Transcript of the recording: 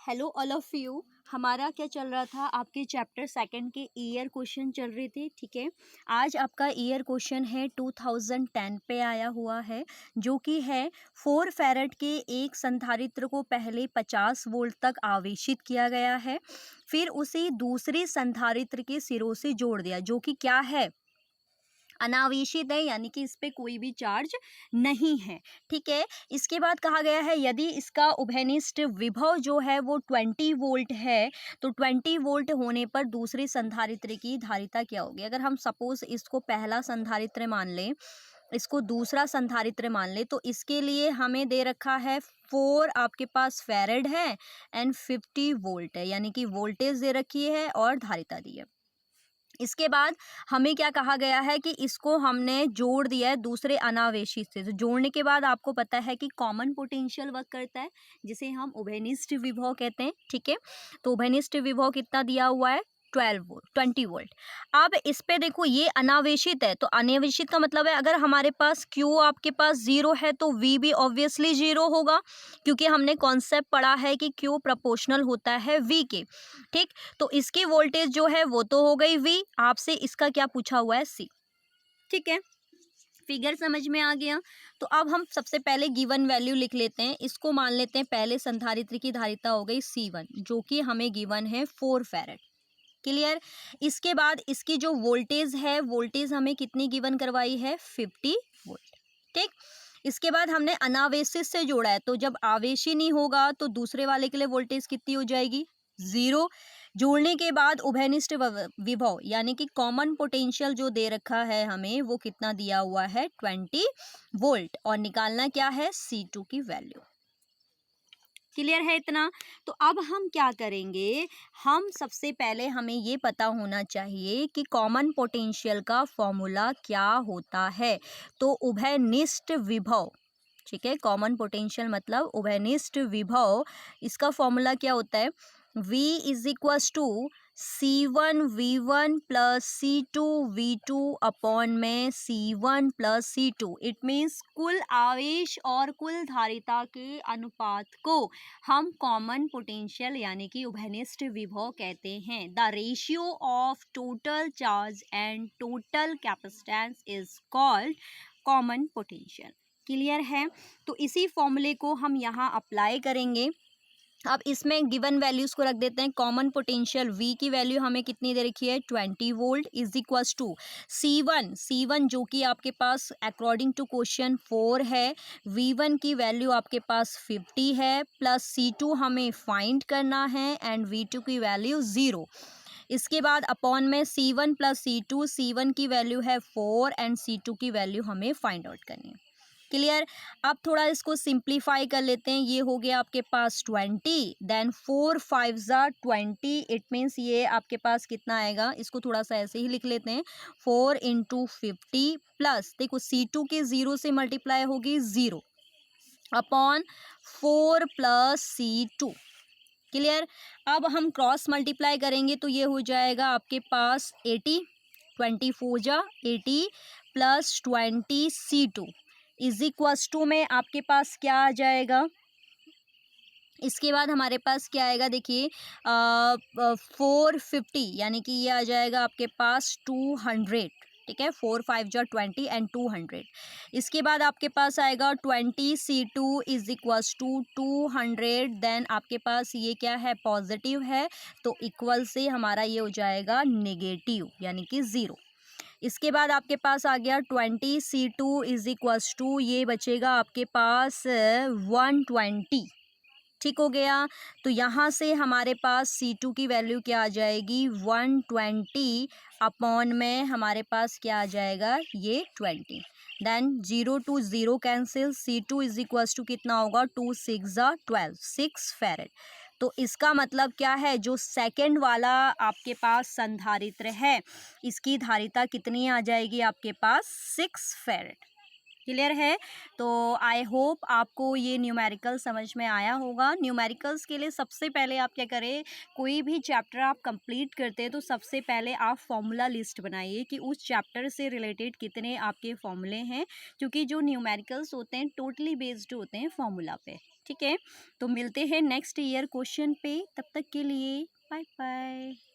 Hello all of you. हमारा क्या चल रहा था, आपके चैप्टर सेकंड के ईयर क्वेश्चन चल रहे थे। ठीक है, आज आपका ईयर क्वेश्चन है 2010 पे आया हुआ है, जो कि है 4 फैरेड के एक संधारित्र को पहले 50 वोल्ट तक आवेशित किया गया है, फिर उसे दूसरे संधारित्र के सिरों से जोड़ दिया, जो कि क्या है, अनावेशित है, यानी कि इस पे कोई भी चार्ज नहीं है। ठीक है, इसके बाद कहा गया है यदि इसका उभयनिष्ठ विभव जो है वो 20 वोल्ट है, तो 20 वोल्ट होने पर दूसरे संधारित्र की धारिता क्या होगी। अगर हम सपोज इसको पहला संधारित्र मान लें, इसको दूसरा संधारित्र मान ले, तो इसके लिए हमें दे रखा है 4 आपके पास फैरेड है एंड 50 वोल्ट है, यानी कि वोल्टेज दे रखी है और धारिता दी है। इसके बाद हमें क्या कहा गया है कि इसको हमने जोड़ दिया है दूसरे अनावेशित से। तो जोड़ने के बाद आपको पता है कि कॉमन पोटेंशियल वर्क करता है, जिसे हम उभयनिष्ठ विभव कहते हैं। ठीक है, तो उभयनिष्ठ विभव कितना दिया हुआ है, 12 वोल्ट, 20 वोल्ट। अब इस पे देखो, ये अनावेशित है, तो अनावेशित का मतलब है अगर हमारे पास Q आपके पास 0 है तो V भी ऑब्वियसली 0 होगा, क्योंकि हमने कॉन्सेप्ट पढ़ा है कि Q प्रोपोर्शनल होता है V के। ठीक, तो इसकी वोल्टेज जो है वो तो हो गई V, आपसे इसका क्या पूछा हुआ है, C। ठीक है, फिगर समझ में आ गया। तो अब हम सबसे पहले गिवन वैल्यू लिख लेते हैं। इसको मान लेते हैं पहले संधारित्र की धारिता हो गई C1, जो कि हमें गिवन है 4 फैरेड। क्लियर। इसके बाद इसकी जो वोल्टेज है, वोल्टेज हमें कितनी गिवन करवाई है, 50 वोल्ट। ठीक, इसके बाद हमने अनावेशित से जोड़ा है, तो जब आवेशी नहीं होगा तो दूसरे वाले के लिए वोल्टेज कितनी हो जाएगी, 0। जोड़ने के बाद उभयनिष्ठ विभव यानी कि कॉमन पोटेंशियल जो दे रखा है हमें, वो कितना दिया हुआ है, 20 वोल्ट, और निकालना क्या है, C2 की वैल्यू। क्लियर है इतना। तो अब हम क्या करेंगे, हम सबसे पहले हमें ये पता होना चाहिए कि कॉमन पोटेंशियल का फॉर्मूला क्या होता है। तो उभयनिष्ठ विभव, ठीक है, कॉमन पोटेंशियल मतलब उभयनिष्ठ विभव, इसका फॉर्मूला क्या होता है, V is equals to C1V1 plus C2V2 upon में C1 plus C2। It means कुल आवेश और कुल धारिता के अनुपात को हम कॉमन पोटेंशियल यानी कि उभयनिष्ठ विभव कहते हैं। The ratio of total charge and total capacitance is called common potential. Clear है, तो इसी फॉर्मूले को हम यहाँ अप्लाई करेंगे। अब इसमें गिवन वैल्यूज को रख देते हैं। कॉमन पोटेंशियल V की वैल्यू हमें कितनी दे रखी है, 20 volt, is equals to C1 जो कि आपके पास अकॉर्डिंग टू क्वेश्चन 4 है, V1 की वैल्यू आपके पास 50 है, प्लस C2 हमें फाइंड करना है एंड V2 की वैल्यू 0। इसके बाद अपॉन में C1 प्लस C2, C1 की वैल्यू है 4 एंड C2 की वैल्यू हमें फाइंड आउट करनी है। क्लियर। अब थोड़ा इसको सिंप्लीफाई कर लेते हैं। ये हो गया आपके पास 20, देन 4 5 ज़ा 20, इट मीन्स ये आपके पास कितना आएगा, इसको थोड़ा सा ऐसे ही लिख लेते हैं, 4 इंटू 50 प्लस, देखो C2 के 0 से मल्टीप्लाई होगी 0 अपॉन 4 प्लस C2। क्लियर। अब हम क्रॉस मल्टीप्लाई करेंगे तो ये हो जाएगा आपके पास 80, 24 जा 80 plus 20 C2 is equals to में आपके पास क्या आ जाएगा, इसके बाद हमारे पास क्या आएगा, देखिए 450, यानी कि ये आ जाएगा आपके पास 200। ठीक है, 4 5 जा 20 एंड 200। इसके बाद आपके पास आएगा 20 C2 is equals to 200, then आपके पास ये क्या है, पॉजिटिव है, तो इक्वल से हमारा ये हो जाएगा नेगेटिव, यानी कि 0। इसके बाद आपके पास आ गया 20 C2 इज इक्वल्स टू, ये बचेगा आपके पास 120। ठीक हो गया, तो यहाँ से हमारे पास C2 की वैल्यू क्या आ जाएगी, 120 अपॉन में हमारे पास क्या आ जाएगा, ये 20। Then 0 to 0 cancel, C2 is equals to कितना होगा, 2 6 ज़ा 12, 6 फैरेड। तो इसका मतलब क्या है, जो सेकंड वाला आपके पास संधारित्र है, इसकी धारिता कितनी आ जाएगी आपके पास, 6 फैरेड। क्लियर है। तो आई होप आपको ये न्यूमेरिकल समझ में आया होगा। न्यूमेरिकल्स के लिए सबसे पहले आप क्या करें, कोई भी चैप्टर आप कंप्लीट करते हैं तो सबसे पहले आप फॉर्मूला लिस्ट बनाइए कि उस चैप्टर से रिलेटेड कितने आपके फॉर्मूले हैं, क्योंकि जो न्यूमेरिकल्स होते हैं टोटली बेस्ड होते हैं फॉर्मूला पे। ठीक है। तो मिलते हैं नेक्स्ट ईयर क्वेश्चन पे, तब तक के लिए बाय बाय।